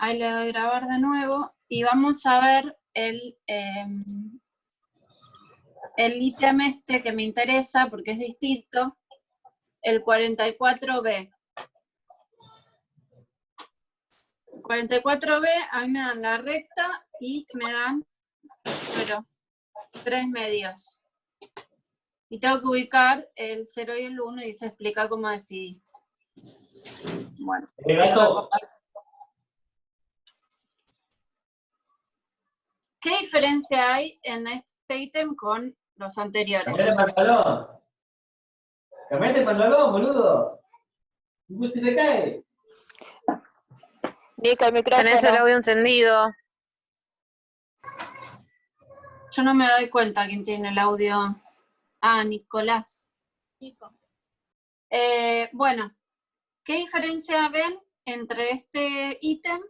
Ahí le doy grabar de nuevo y vamos a ver el ítem este que me interesa porque es distinto, el 44B. 44B a mí me dan la recta y me dan 3 medios. Y tengo que ubicar el 0 y el 1 y se explica cómo decidiste. Bueno, ¿qué diferencia hay en este ítem con los anteriores? Cambiate el pantalón. Cambiate el pantalón, boludo. ¿Y se te cae? Nico, el micrófono. Tenés el audio encendido. Yo no me doy cuenta quién tiene el audio. Ah, Nicolás. Nico. Bueno, ¿qué diferencia ven entre este ítem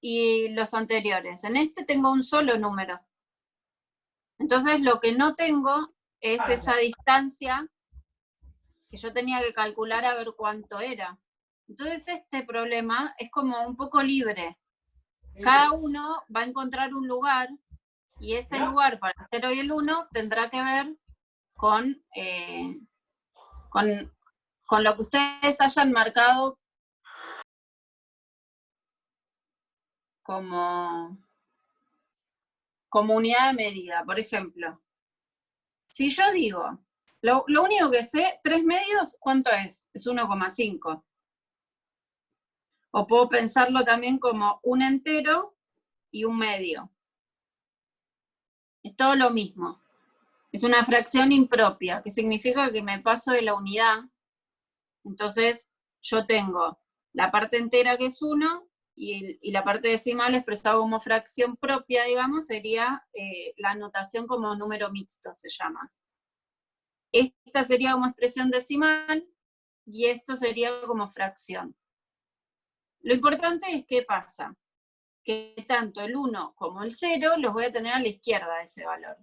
y los anteriores? En este tengo un solo número. Entonces lo que no tengo es esa distancia que yo tenía que calcular a ver cuánto era. Entonces este problema es como un poco libre. Cada uno va a encontrar un lugar y ese lugar para el 0 y el 1 tendrá que ver con lo que ustedes hayan marcado como unidad de medida. Por ejemplo, si yo digo, lo único que sé, 3 medios, ¿cuánto es? Es 1,5. O puedo pensarlo también como un entero y un medio. Es todo lo mismo. Es una fracción impropia, que significa que me paso de la unidad. Entonces, yo tengo la parte entera que es 1 y la parte decimal expresada como fracción propia, digamos, sería la notación como número mixto, se llama. Esta sería como expresión decimal y esto sería como fracción. Lo importante es qué pasa, que tanto el 1 como el 0 los voy a tener a la izquierda de ese valor.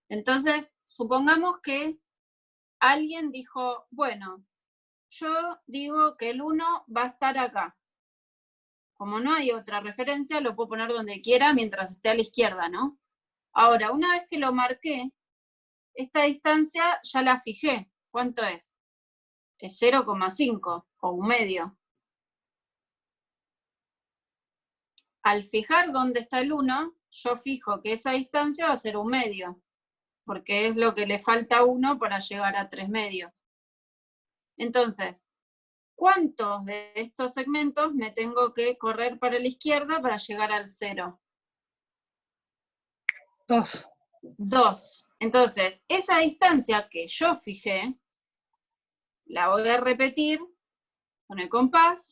Entonces, supongamos que alguien dijo, bueno, yo digo que el 1 va a estar acá. Como no hay otra referencia, lo puedo poner donde quiera mientras esté a la izquierda, ¿no? Ahora, una vez que lo marqué, esta distancia ya la fijé. ¿Cuánto es? Es 0,5 o un medio. Al fijar dónde está el 1, yo fijo que esa distancia va a ser un medio, porque es lo que le falta a 1 para llegar a 3 medios. Entonces, ¿cuántos de estos segmentos me tengo que correr para la izquierda para llegar al 0? 2. 2. Entonces, esa distancia que yo fijé, la voy a repetir con el compás,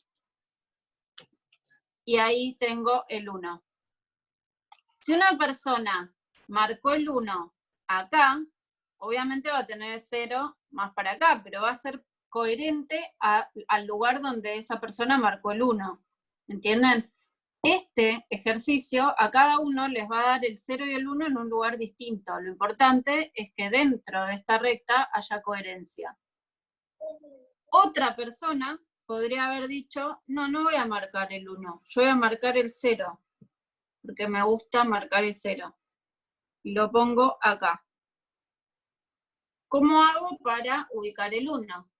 y ahí tengo el 1. Si una persona marcó el 1 acá, obviamente va a tener el 0 más para acá, pero va a ser coherente al lugar donde esa persona marcó el 1. ¿Entienden? Este ejercicio a cada uno les va a dar el 0 y el 1 en un lugar distinto. Lo importante es que dentro de esta recta haya coherencia. Otra persona podría haber dicho, no voy a marcar el 1, yo voy a marcar el 0, porque me gusta marcar el 0. Y lo pongo acá. ¿Cómo hago para ubicar el 1?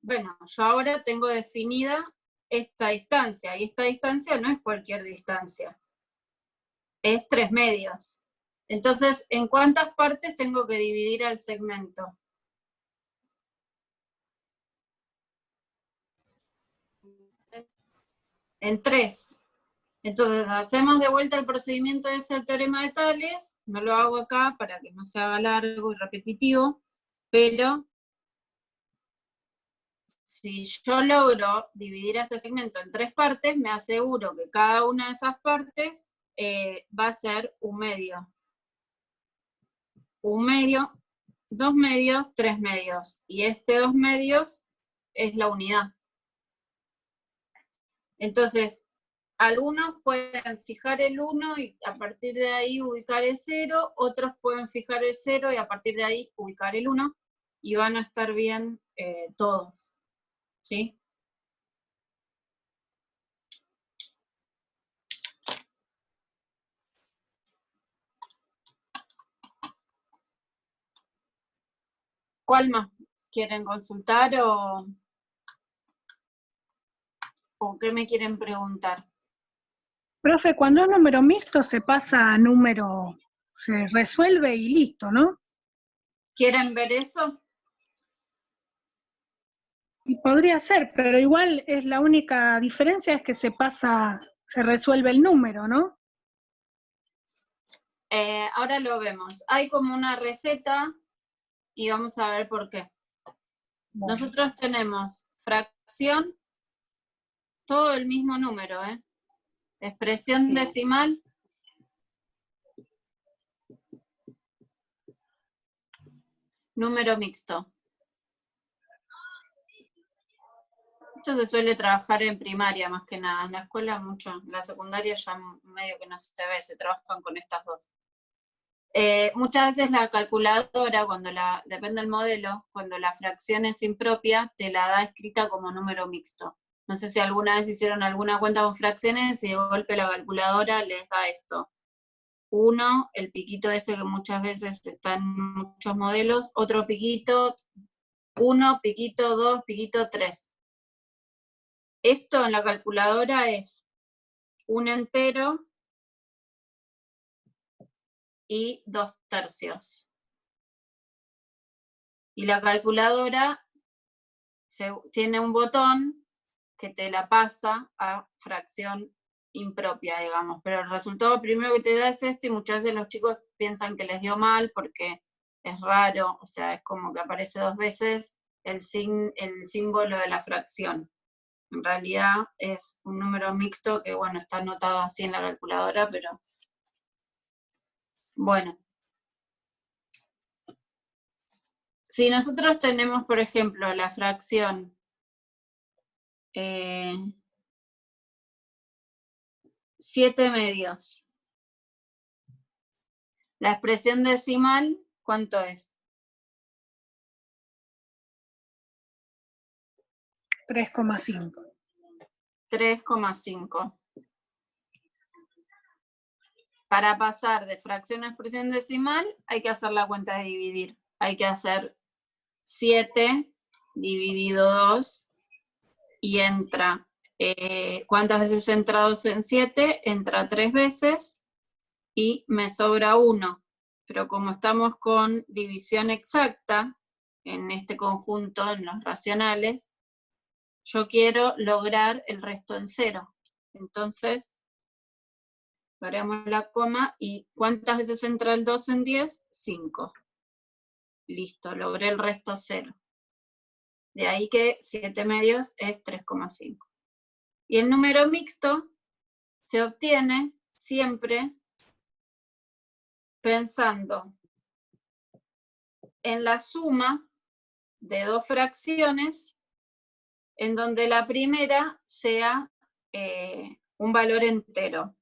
Bueno, yo ahora tengo definida esta distancia, y esta distancia no es cualquier distancia. Es 3 medios. Entonces, ¿en cuántas partes tengo que dividir al segmento? En 3. Entonces, hacemos de vuelta el procedimiento de ese teorema de Tales. No lo hago acá para que no se haga largo y repetitivo, pero si yo logro dividir este segmento en 3 partes, me aseguro que cada una de esas partes va a ser un medio. Un medio, 2 medios, 3 medios. Y este 2 medios es la unidad. Entonces, algunos pueden fijar el 1 y a partir de ahí ubicar el 0, otros pueden fijar el 0 y a partir de ahí ubicar el 1, y van a estar bien todos. ¿Sí? ¿Cuál más quieren consultar o qué me quieren preguntar? Profe, cuando es número mixto se pasa a número, se resuelve y listo, ¿no? ¿Quieren ver eso? Y podría ser, pero igual es la única diferencia es que se pasa, se resuelve el número, ¿no? Ahora lo vemos. Hay como una receta y vamos a ver por qué. Bueno. Nosotros tenemos fracción, todo el mismo número, ¿eh? Expresión decimal, número mixto. Esto se suele trabajar en primaria más que nada, en la escuela mucho, en la secundaria ya medio que no se ve, se trabajan con estas dos. Muchas veces la calculadora, depende del modelo, cuando la fracción es impropia, te la da escrita como número mixto. No sé si alguna vez hicieron alguna cuenta con fracciones y de golpe la calculadora les da esto. 1, el piquito ese que muchas veces está en muchos modelos, otro piquito, 1, piquito 2, piquito 3. Esto en la calculadora es un entero y 2/3. Y la calculadora tiene un botón que te la pasa a fracción impropia, digamos. Pero el resultado primero que te da es este, y muchas veces los chicos piensan que les dio mal porque es raro, o sea, es como que aparece 2 veces el símbolo de la fracción. En realidad es un número mixto que, bueno, está anotado así en la calculadora, pero bueno. Si nosotros tenemos, por ejemplo, la fracción 7 medios. La expresión decimal, ¿cuánto es? 3,5. 3,5. Para pasar de fracción a expresión decimal, hay que hacer la cuenta de dividir. Hay que hacer 7 dividido 2 y entra. ¿Cuántas veces entra 2 en 7? Entra 3 veces y me sobra 1. Pero como estamos con división exacta en este conjunto, en los racionales, yo quiero lograr el resto en 0. Entonces, paramos la coma y ¿cuántas veces entra el 2 en 10? 5. Listo, logré el resto 0. De ahí que 7 medios es 3,5. Y el número mixto se obtiene siempre pensando en la suma de 2 fracciones en donde la primera sea un valor entero.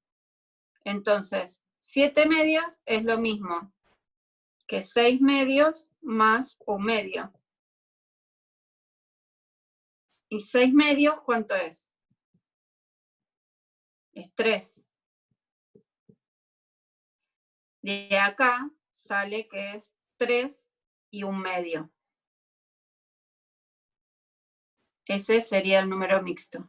Entonces, 7 medios es lo mismo que 6 medios más 1 medio. ¿Y 6 medios cuánto es? Es 3. De acá sale que es 3 y 1 medio. Ese sería el número mixto.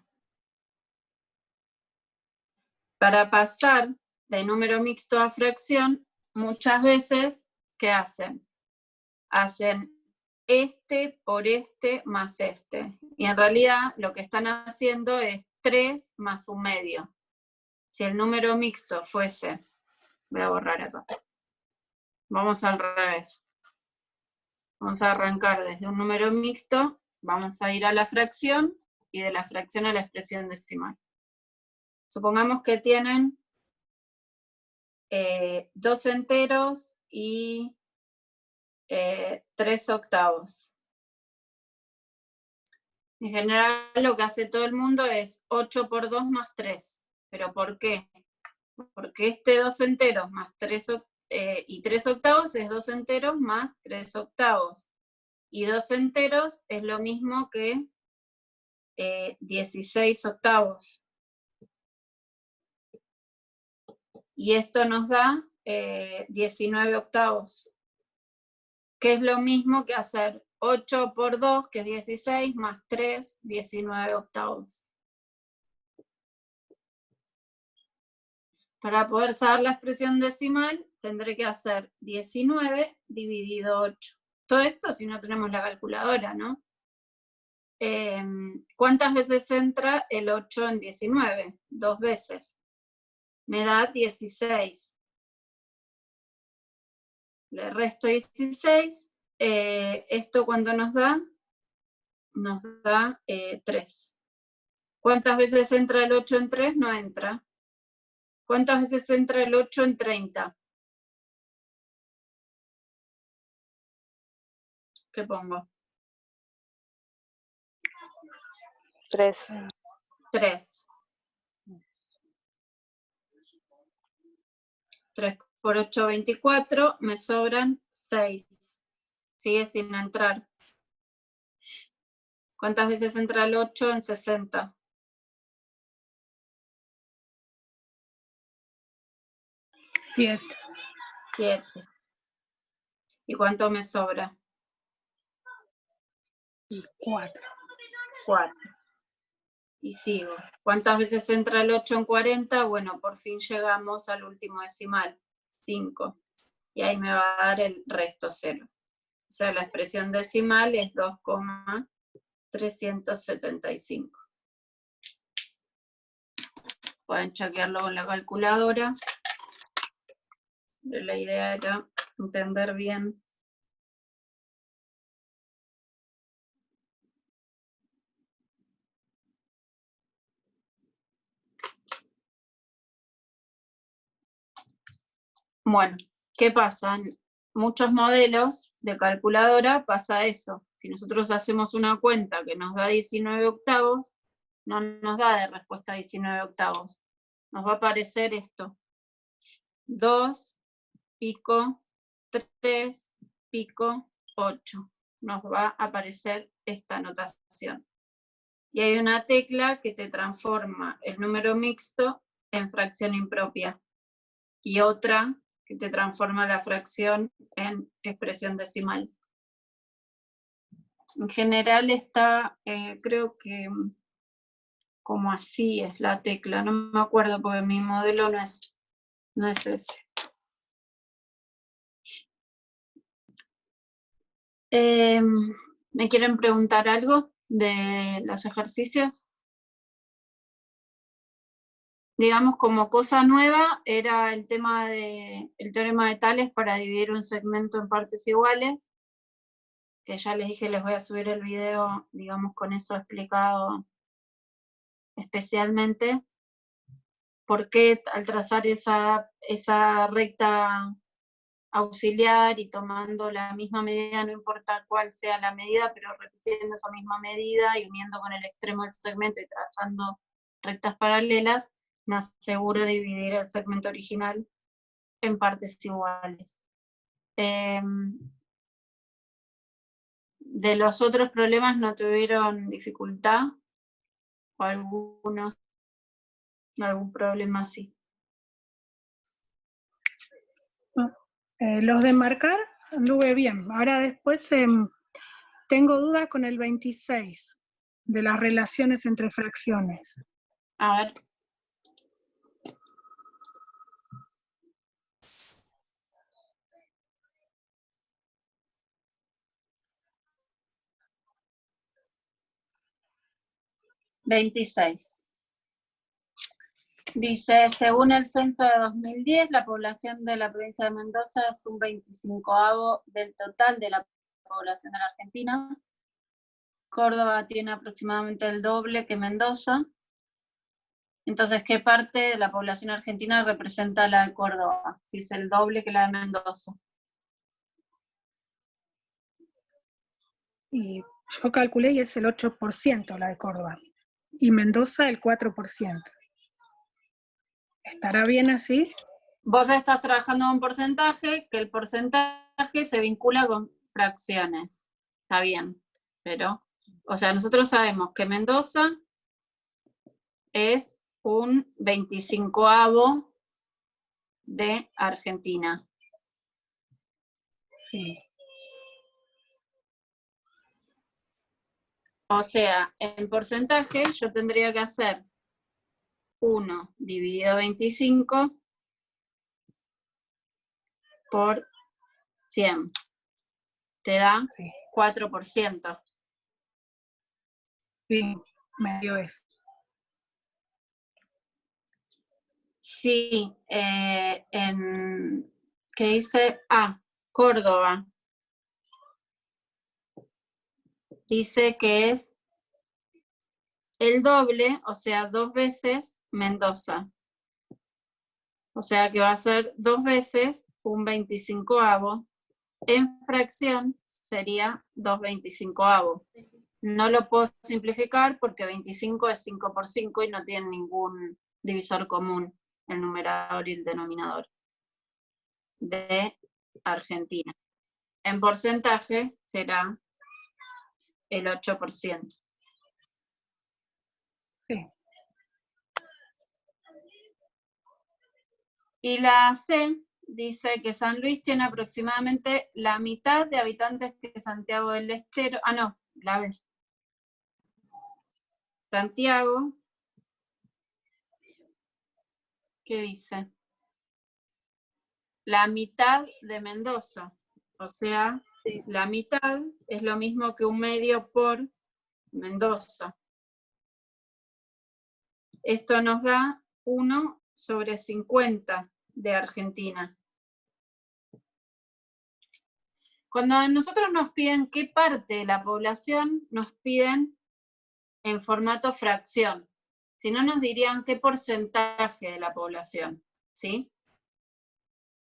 Para pasar de número mixto a fracción, muchas veces, ¿qué hacen? Hacen este por este más este. Y en realidad lo que están haciendo es 3 más 1 medio. Si el número mixto fuese, voy a borrar acá. Vamos al revés. Vamos a arrancar desde un número mixto, vamos a ir a la fracción y de la fracción a la expresión decimal. Supongamos que tienen 2 enteros y 3 octavos. En general lo que hace todo el mundo es 8 por 2 más 3. ¿Pero por qué? Porque este 2 enteros más 3 y 3 octavos es 2 enteros más 3 octavos. Y 2 enteros es lo mismo que 16 octavos. Y esto nos da 19 octavos. Que es lo mismo que hacer 8 por 2, que es 16, más 3, 19 octavos. Para poder saber la expresión decimal, tendré que hacer 19 dividido 8. Todo esto si no tenemos la calculadora, ¿no? ¿Cuántas veces entra el 8 en 19? 2 veces. Me da 16. Le resto 16. ¿Esto cuánto nos da? Nos da 3. ¿Cuántas veces entra el 8 en 3? No entra. ¿Cuántas veces entra el 8 en 30? ¿Qué pongo? 3. 3. 3 por 8, 24. Me sobran 6. Sigue sin entrar. ¿Cuántas veces entra el 8 en 60? 7. 7. ¿Y cuánto me sobra? Y 4. 4. Y sigo. ¿Cuántas veces entra el 8 en 40? Bueno, por fin llegamos al último decimal, 5. Y ahí me va a dar el resto 0. O sea, la expresión decimal es 2,375. Pueden chequearlo con la calculadora. Pero la idea era entender bien. Bueno, ¿qué pasa? En muchos modelos de calculadora pasa eso. Si nosotros hacemos una cuenta que nos da 19 octavos, no nos da de respuesta 19 octavos. Nos va a aparecer esto. 2, pico, 3, pico, 8. Nos va a aparecer esta notación. Y hay una tecla que te transforma el número mixto en fracción impropia. Y otra que te transforma la fracción en expresión decimal. En general está, creo que como así es la tecla, no me acuerdo porque mi modelo no es ese. ¿Me quieren preguntar algo de los ejercicios? Digamos, como cosa nueva, era el tema del teorema de Tales para dividir un segmento en partes iguales, que ya les dije, les voy a subir el video, digamos, con eso explicado especialmente. ¿Por qué al trazar esa recta auxiliar y tomando la misma medida, no importa cuál sea la medida, pero repitiendo esa misma medida y uniendo con el extremo del segmento y trazando rectas paralelas, me aseguro de dividir el segmento original en partes iguales? De los otros problemas no tuvieron dificultad, o algún problema así. Los de marcar anduve bien. Ahora después tengo dudas con el 26, de las relaciones entre fracciones. A ver. Dice, según el censo de 2010, la población de la provincia de Mendoza es un 25avo del total de la población de la Argentina. Córdoba tiene aproximadamente el doble que Mendoza. Entonces, ¿qué parte de la población argentina representa la de Córdoba? Si es el doble que la de Mendoza. Y yo calculé y es el 8% la de Córdoba. Y Mendoza el 4%. ¿Estará bien así? Vos estás trabajando en un porcentaje, que el porcentaje se vincula con fracciones. Está bien, pero, o sea, nosotros sabemos que Mendoza es un 25avo de Argentina. Sí. O sea, en porcentaje yo tendría que hacer 1 dividido 25 por 100. Te da Sí, 4%. sí, medio es. Sí, ¿qué dice? Ah, Córdoba. Dice que es el doble, o sea, 2 veces Mendoza. O sea que va a ser 2 veces un 25avo. En fracción sería 2/25. No lo puedo simplificar porque 25 es 5 por 5 y no tiene ningún divisor común, el numerador y el denominador de Argentina. En porcentaje será el 8%. Sí, Y la C dice que San Luis tiene aproximadamente la mitad de habitantes que Santiago del Estero. Ah, no, la B. Santiago, ¿qué dice? La mitad de Mendoza. O sea, Sí. la mitad es lo mismo que 1/2 por Mendoza. Esto nos da 1/50 de Argentina. Cuando a nosotros nos piden qué parte de la población, nos piden en formato fracción. Si no, nos dirían qué porcentaje de la población, ¿sí?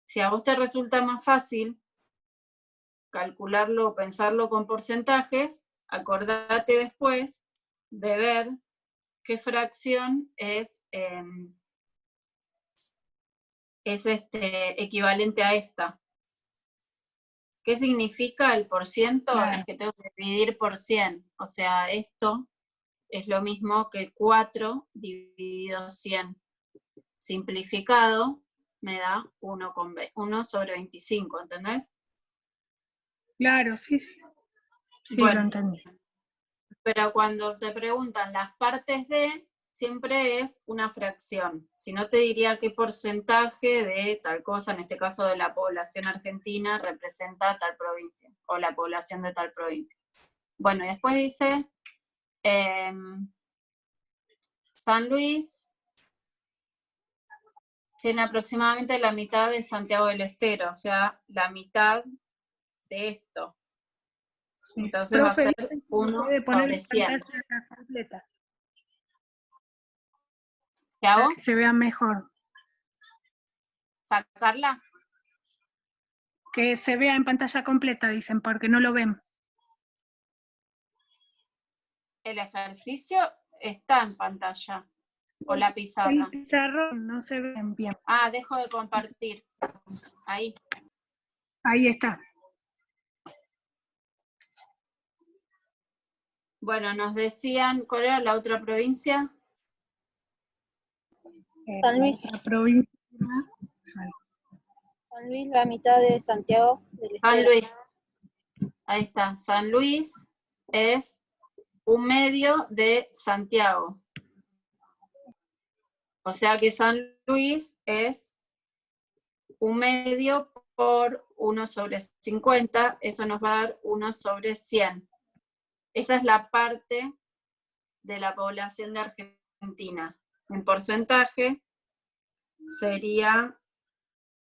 Si a vos te resulta más fácil calcularlo o pensarlo con porcentajes, acordate después de ver qué fracción es equivalente a esta. ¿Qué significa el porciento? Claro. Es que tengo que dividir por 100. O sea, esto es lo mismo que 4 dividido 100. Simplificado me da 1/25, ¿entendés? Claro, sí, sí. Sí, lo Bueno, entendí. pero cuando te preguntan las partes de, siempre es una fracción. Si no, te diría qué porcentaje de tal cosa, en este caso de la población argentina, representa tal provincia, o la población de tal provincia. Bueno, y después dice, San Luis tiene aproximadamente la mitad de Santiago del Estero, o sea, la mitad de esto. Sí. Entonces va a Profe, ser dicen que 1 puede poner sobre en 100. pantalla completa, ¿Qué para hago? que se vea mejor. ¿Sacarla? Que se vea en pantalla completa, dicen, porque no lo ven. El ejercicio está en pantalla. O la El pizarra. pizarrón no se ven bien. Ah, dejo de compartir. Ahí. Ahí está. Bueno, nos decían, ¿cuál era la otra provincia? San Luis. La provincia. San Luis, la mitad de Santiago del San Estero. Luis. Ahí está. San Luis es 1/2 de Santiago. O sea que San Luis es 1/2 por 1/50. Eso nos va a dar 1/100. Esa es la parte de la población de Argentina. En porcentaje sería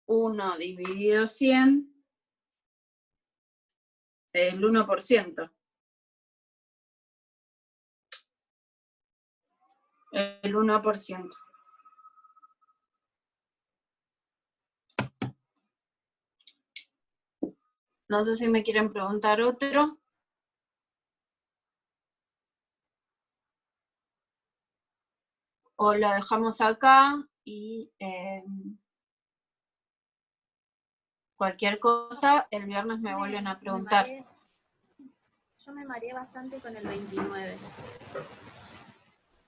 1 dividido 100, el 1%. El 1%. No sé si me quieren preguntar otro. O lo dejamos acá y cualquier cosa, el viernes me vuelven a preguntar. Yo me mareé bastante con el 29.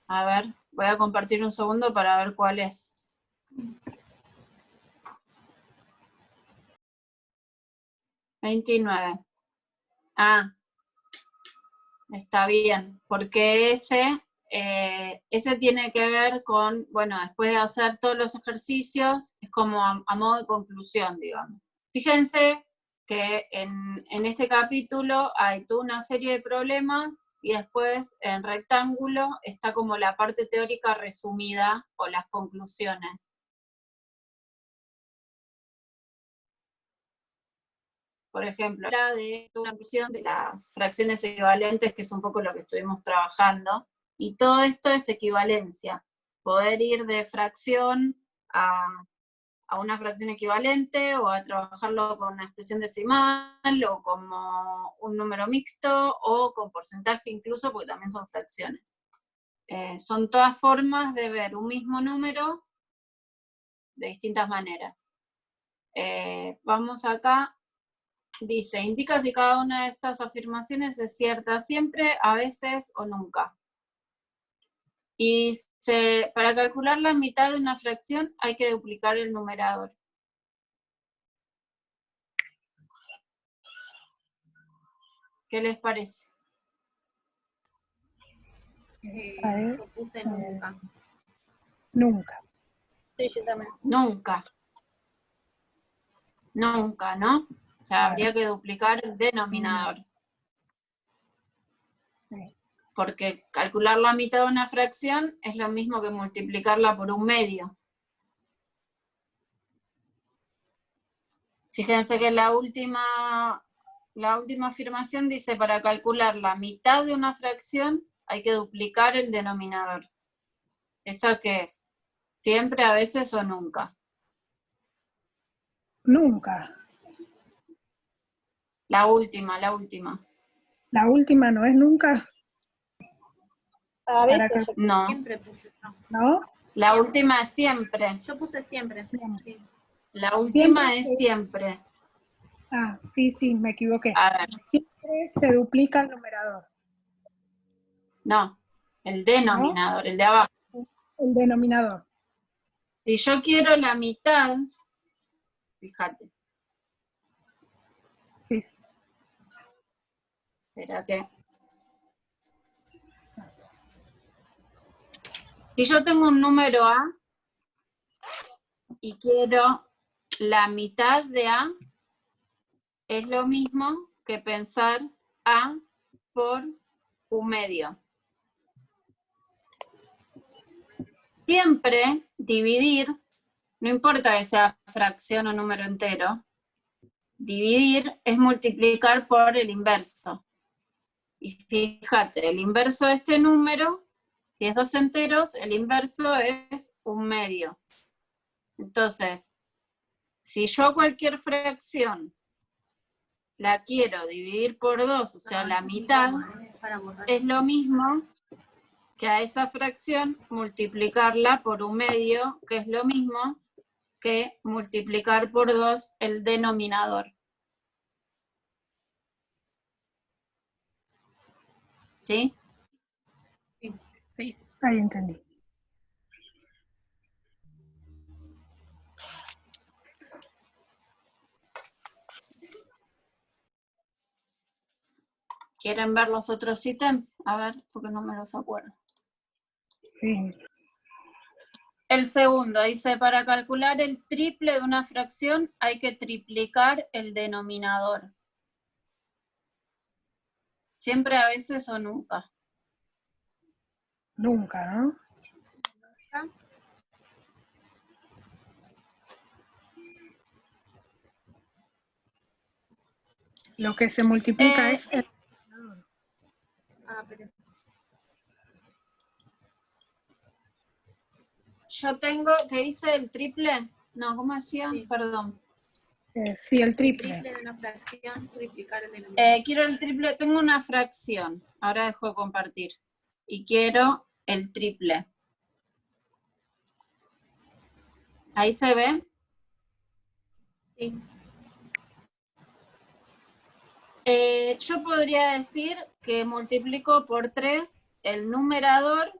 A ver, voy a compartir un segundo para ver cuál es. ¿29? Ah, Está bien, porque ese tiene que ver con, bueno, después de hacer todos los ejercicios, es como a modo de conclusión, digamos. Fíjense que en este capítulo hay toda una serie de problemas y después en rectángulo está como la parte teórica resumida o las conclusiones. Por ejemplo, la de una conclusión de las fracciones equivalentes, que es un poco lo que estuvimos trabajando, y todo esto es equivalencia. Poder ir de fracción a una fracción equivalente, o a trabajarlo con una expresión decimal, o como un número mixto, o con porcentaje incluso, porque también son fracciones. Son todas formas de ver un mismo número de distintas maneras. Vamos acá. Dice, indica si cada una de estas afirmaciones es cierta siempre, a veces o nunca. Y para calcular la mitad de una fracción hay que duplicar el numerador. ¿Qué les parece? Yo puse nunca. Nunca. Sí, yo también. Nunca. Nunca, ¿no? O sea, habría que duplicar el denominador. Sí. Porque calcular la mitad de una fracción es lo mismo que multiplicarla por un medio. Fíjense que la última afirmación dice, para calcular la mitad de una fracción hay que duplicar el denominador. ¿Eso qué es? ¿Siempre, a veces o nunca? Nunca. La última. La última no es nunca. A Para veces. No, Siempre puse yo. ¿No? la última es siempre. Yo puse siempre. Siempre. Sí. La última Siempre es siempre. Ah, sí, me equivoqué. A ver, Siempre se duplica el numerador. no, el denominador, el de abajo. El denominador. Si yo quiero la mitad, fíjate. Sí. Espera que... Si yo tengo un número A y quiero la mitad de A, es lo mismo que pensar A por un medio. Siempre dividir, no importa que sea fracción o número entero, dividir es multiplicar por el inverso. Y fíjate, el inverso de este número, si es 2 enteros, el inverso es un medio. Entonces, si yo cualquier fracción la quiero dividir por 2, o sea, la mitad, es lo mismo que a esa fracción multiplicarla por un medio, que es lo mismo que multiplicar por 2 el denominador. ¿Sí? Sí, ahí entendí. ¿Quieren ver los otros ítems? A ver, porque no me los acuerdo. Sí. El segundo dice, para calcular el triple de una fracción hay que triplicar el denominador. Siempre, a veces o nunca. Nunca, ¿no? Lo que se multiplica es el... Ah, pero Yo tengo, ¿qué dice el triple? No, ¿cómo decía? Sí. Perdón. sí, el triple. triple de una fracción, triplicar el denominador. Quiero el triple, tengo una fracción, ahora dejo de compartir. Y quiero el triple. ¿Ahí se ve? Sí. Yo podría decir que multiplico por 3 el numerador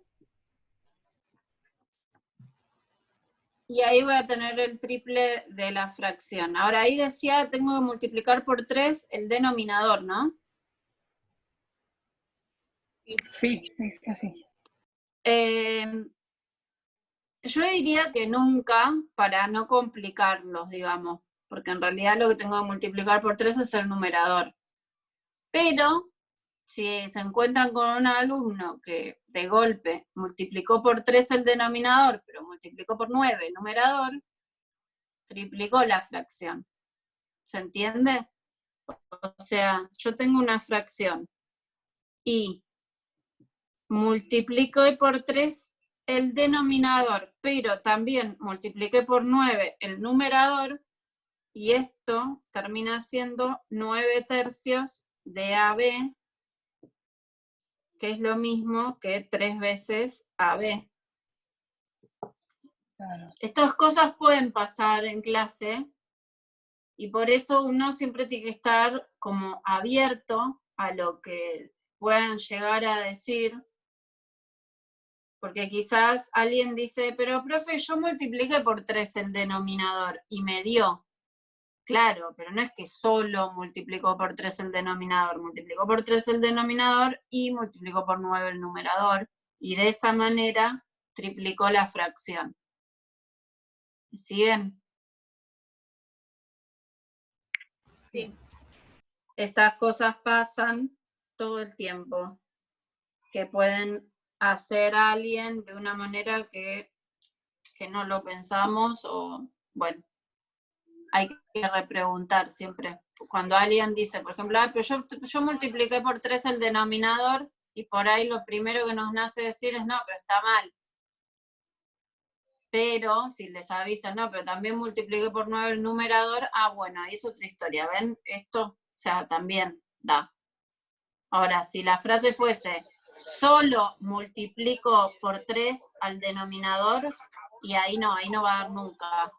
y ahí voy a tener el triple de la fracción. Ahora ahí decía, tengo que multiplicar por 3 el denominador, ¿no? Sí, es así. Yo diría que nunca, para no complicarlos, digamos, porque en realidad lo que tengo que multiplicar por 3 es el numerador. Pero si se encuentran con un alumno que de golpe multiplicó por 3 el denominador, pero multiplicó por 9 el numerador, triplicó la fracción. ¿Se entiende? O sea, yo tengo una fracción y multipliqué por 3 el denominador, pero también multipliqué por 9 el numerador, y esto termina siendo 9 tercios de AB, que es lo mismo que 3 veces AB. Claro. Estas cosas pueden pasar en clase, y por eso uno siempre tiene que estar como abierto a lo que puedan llegar a decir, porque quizás alguien dice, pero profe, yo multipliqué por 3 el denominador y me dio. Claro, pero no es que solo multiplicó por 3 el denominador, multiplicó por 3 el denominador y multiplicó por 9 el numerador, y de esa manera triplicó la fracción. ¿Siguen? Sí. Estas cosas pasan todo el tiempo, que pueden hacer a alguien de una manera que no lo pensamos, o bueno, hay que repreguntar siempre. Cuando alguien dice, por ejemplo, pero yo multipliqué por 3 el denominador, y por ahí lo primero que nos nace decir es, no, pero está mal. Pero si les avisan, no, pero también multipliqué por 9 el numerador, bueno, ahí es otra historia, ¿ven? Esto, o sea, también da. Ahora, si la frase fuese, solo multiplico por 3 al denominador, y ahí no va a dar nunca.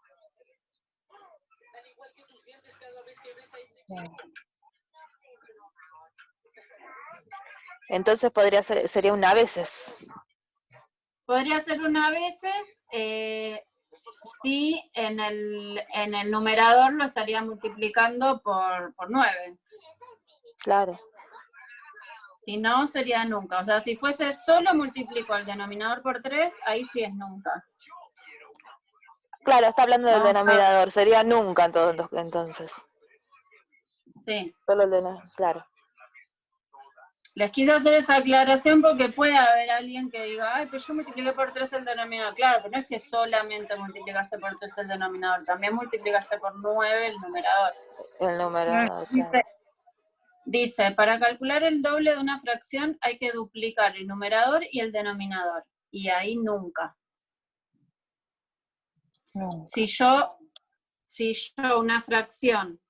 Entonces podría ser, sería una veces. Podría ser una veces, si en el numerador lo estaría multiplicando por 9. Claro. Si no, sería nunca. O sea, si fuese solo multiplico el denominador por 3, ahí sí es nunca. Claro, está hablando del Vamos denominador, sería nunca entonces. Sí. Solo el denominador, claro. Les quise hacer esa aclaración porque puede haber alguien que diga, ay, pero yo multipliqué por 3 el denominador. Claro, pero no es que solamente multiplicaste por 3 el denominador, también multiplicaste por 9 el numerador. El numerador, claro. Dice, para calcular el doble de una fracción hay que duplicar el numerador y el denominador. Y ahí nunca. Si yo una fracción,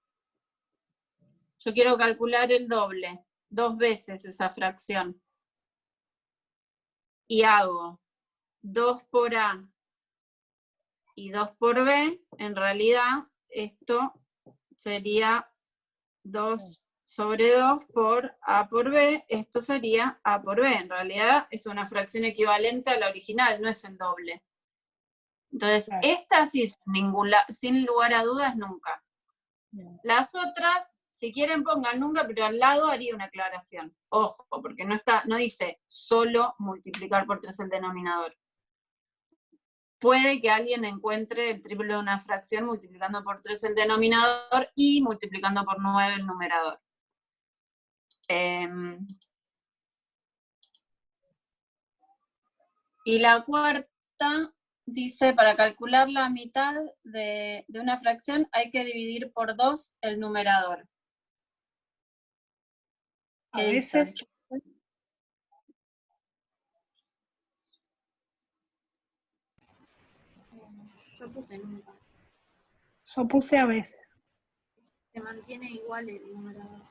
yo quiero calcular el doble, 2 veces esa fracción, y hago 2 por A y 2 por B, en realidad esto sería 2 sobre 2 por A por B, esto sería A por B. En realidad es una fracción equivalente a la original, no es el doble. Entonces, esta sí, sin lugar a dudas, nunca. Las otras, si quieren pongan nunca, pero al lado haría una aclaración. Ojo, porque no dice solo multiplicar por 3 el denominador. Puede que alguien encuentre el triple de una fracción multiplicando por 3 el denominador y multiplicando por 9 el numerador. Y la cuarta dice, para calcular la mitad de una fracción hay que dividir por 2 el numerador. A veces. Yo puse nunca. Yo puse a veces. Se mantiene igual el numerador.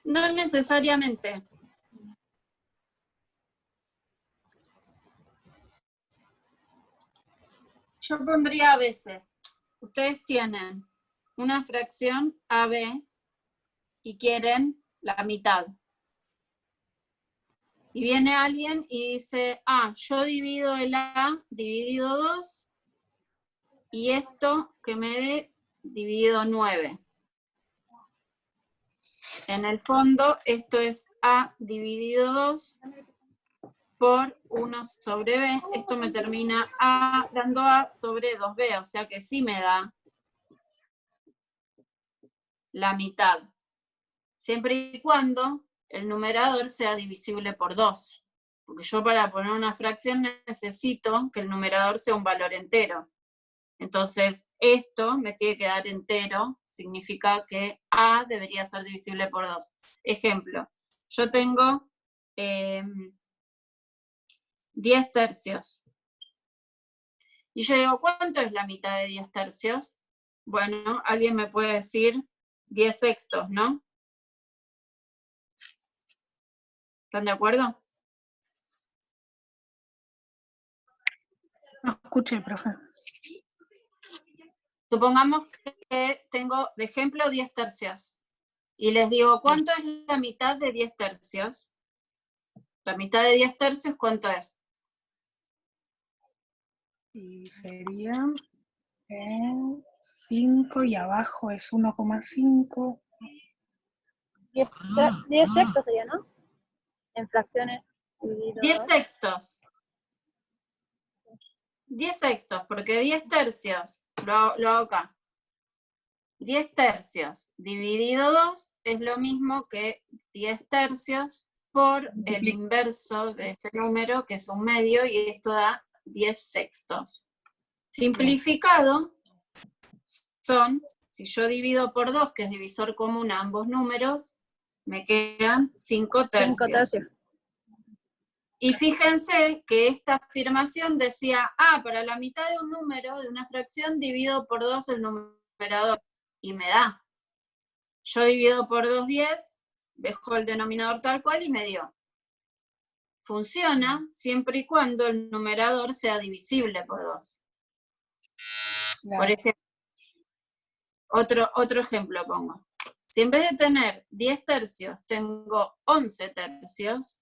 No necesariamente. Yo pondría a veces. Ustedes tienen una fracción AB y quieren la mitad. Y viene alguien y dice, yo divido el A dividido 2 y esto que me dé dividido 9. En el fondo, esto es A dividido 2 por 1 sobre B. Esto me termina dando A sobre 2B, o sea que sí me da la mitad. Siempre y cuando el numerador sea divisible por 2. Porque yo para poner una fracción necesito que el numerador sea un valor entero. Entonces, esto me tiene que dar entero, significa que A debería ser divisible por 2. Ejemplo, yo tengo 10 tercios. Y yo digo, ¿cuánto es la mitad de 10 tercios? Bueno, alguien me puede decir 10 sextos, ¿no? ¿Están de acuerdo? No escuché, profe. Supongamos que tengo, de ejemplo, 10 tercios. Y les digo, ¿cuánto es la mitad de 10 tercios? La mitad de 10 tercios, ¿cuánto es? Y sería 5 y abajo es 1,5. 10 sextos sería, ¿no? En fracciones. 10 sextos. 10 sextos, porque 10 tercios, lo hago acá. 10 tercios dividido 2 es lo mismo que 10 tercios por el inverso de ese número, que es un medio, y esto da 10 sextos. Simplificado son, si yo divido por 2, que es divisor común a ambos números, me quedan 5 tercios. 5 tercios. Y fíjense que esta afirmación decía, para la mitad de un número, de una fracción, divido por 2 el numerador, y me da. Yo divido por 2 10, dejo el denominador tal cual y me dio. Funciona siempre y cuando el numerador sea divisible por 2. Claro. Por ejemplo, otro ejemplo pongo. Si en vez de tener 10 tercios, tengo 11 tercios,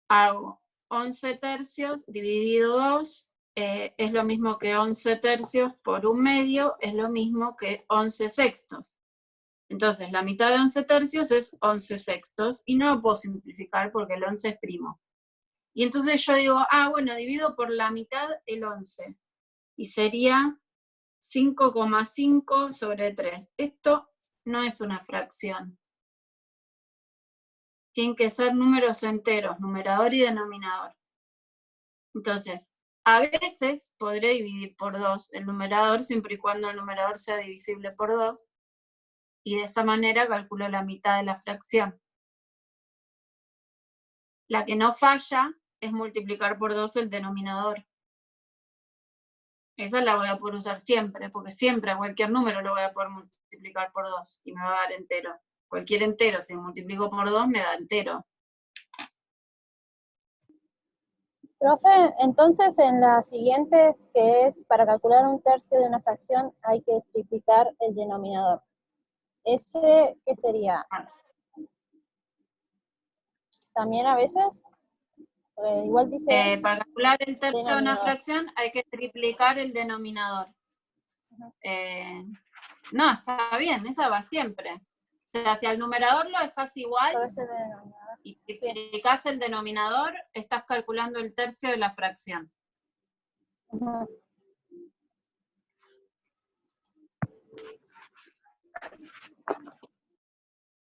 hago 11 tercios dividido 2, es lo mismo que 11 tercios por un medio, es lo mismo que 11 sextos. Entonces, la mitad de 11 tercios es 11 sextos, y no lo puedo simplificar porque el 11 es primo. Y entonces yo digo, bueno, divido por la mitad el 11, y sería 5,5 sobre 3. Esto no es una fracción. Tienen que ser números enteros, numerador y denominador. Entonces, a veces podré dividir por 2 el numerador, siempre y cuando el numerador sea divisible por 2, y de esa manera calculo la mitad de la fracción. La que no falla es multiplicar por 2 el denominador. Esa la voy a poder usar siempre, porque siempre a cualquier número lo voy a poder multiplicar por 2 y me va a dar entero. Cualquier entero, si multiplico por 2, me da entero. Profe, entonces en la siguiente, que es para calcular un tercio de una fracción, hay que triplicar el denominador. ¿Ese qué sería? ¿También a veces? Igual dice... Para calcular el tercio de una denominador. fracción hay que triplicar el denominador. No, está bien, esa va siempre. O sea, si al numerador lo dejas igual A veces denominador. y triplicas el denominador, estás calculando el tercio de la fracción. Ujú.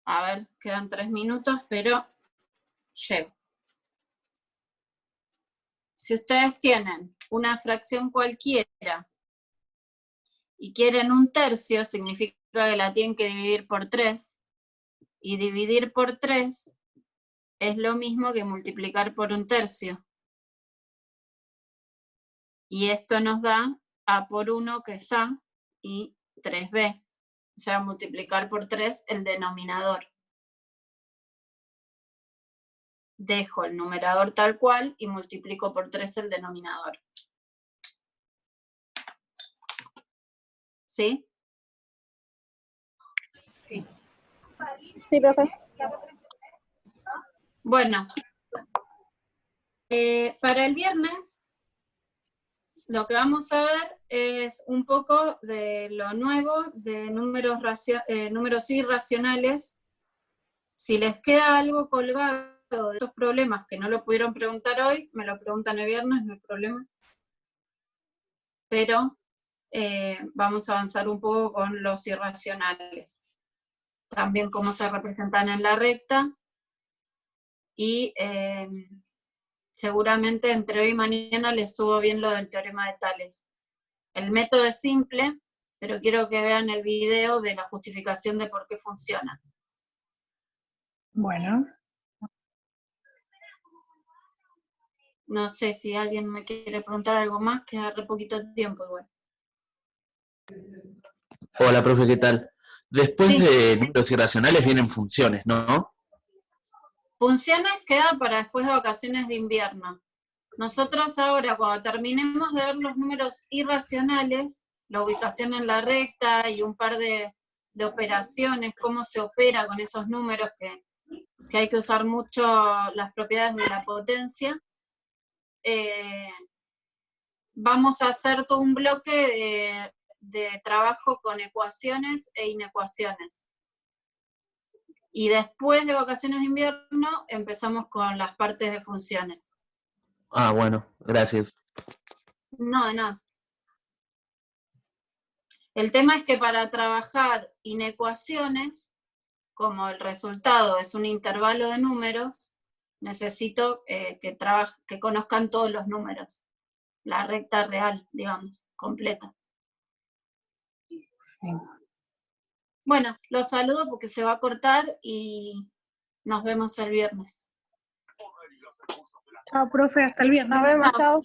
A ver, quedan 3 minutos, pero llego. Si ustedes tienen una fracción cualquiera y quieren un tercio, significa que la tienen que dividir por 3. Y dividir por 3 es lo mismo que multiplicar por un tercio. Y esto nos da A por 1, que es A, y 3B. O sea, multiplicar por 3 el denominador. Dejo el numerador tal cual y multiplico por 3 el denominador. ¿Sí? Sí, profe. Bueno, para el viernes lo que vamos a ver es un poco de lo nuevo de números irracionales. Si les queda algo colgado de estos problemas que no lo pudieron preguntar hoy, me lo preguntan el viernes, no hay problema. Pero vamos a avanzar un poco con los irracionales. También cómo se representan en la recta. Y seguramente entre hoy y mañana les subo bien lo del teorema de Tales. El método es simple, pero quiero que vean el video de la justificación de por qué funciona. Bueno. No sé si alguien me quiere preguntar algo más, queda re poquito tiempo igual. Hola, profe, ¿qué tal? Después Sí. de números irracionales vienen funciones, ¿no? Funciones queda para después de vacaciones de invierno. Nosotros ahora, cuando terminemos de ver los números irracionales, la ubicación en la recta y un par de operaciones, cómo se opera con esos números, que hay que usar mucho las propiedades de la potencia, vamos a hacer todo un bloque de trabajo con ecuaciones e inecuaciones. Y después de vacaciones de invierno empezamos con las partes de funciones. Ah, bueno, gracias. No, de nada. El tema es que para trabajar inecuaciones, como el resultado es un intervalo de números, necesito que conozcan todos los números. La recta real, digamos, completa. Sí. Bueno, los saludo porque se va a cortar y nos vemos el viernes. Chao, profe, hasta el viernes. Nos vemos, chao.